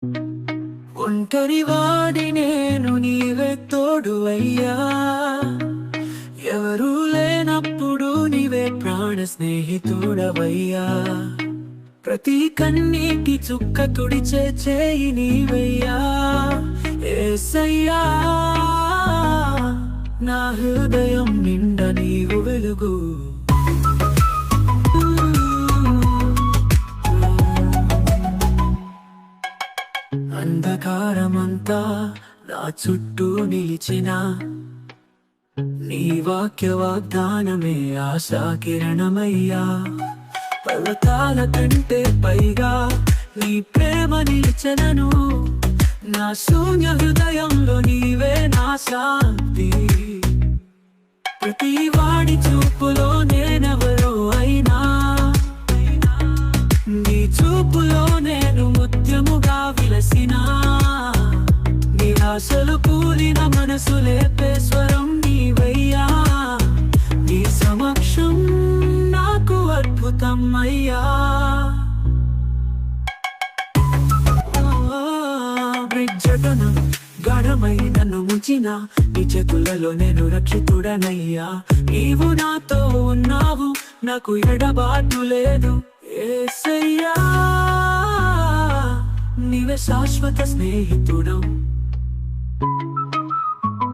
ఒంటరి వాడి నేను నీవే తోడు అయ్యా, ఎవరూ లేనప్పుడు నీవే ప్రాణ స్నేహితుడవయ్యా. ప్రతి కన్నీటి చుక్క తుడిచే చేయి నీవయ్యా యేసయ్యా. నా హృదయం నిండా నీవు వెలుగు, అంధకారమంతా నా చుట్టూ నిలిచిన నీ వాక్య వాగ్దానమే ఆశా కిరణమయ్యా. పర్వతాల కంటే పైగా నీ ప్రేమ నిలిచెనను, నా శూన్య హృదయంలో నీవే నా శాంతి. ప్రతి వాడి చూపులో నేనెవరో అయినా, నీ చూపులో నేను ముత్యముగా విలసినా. నీ ఆశలు కూలిన మనసు లేపే స్వరం నీవయ్యా. నీ సమక్షం నాకు అద్భుతం అయ్యా. బ్రిడ్జటనం గాఢమై నన్ను ముంచిన నీ చేతులలో నేను రక్షితుడనయ్యా. నీవు నాతో ఉన్నావు, నాకు ఎడబాటు లేదు యేసయ్యా. నీవే శాశ్వత స్నేహితుడు.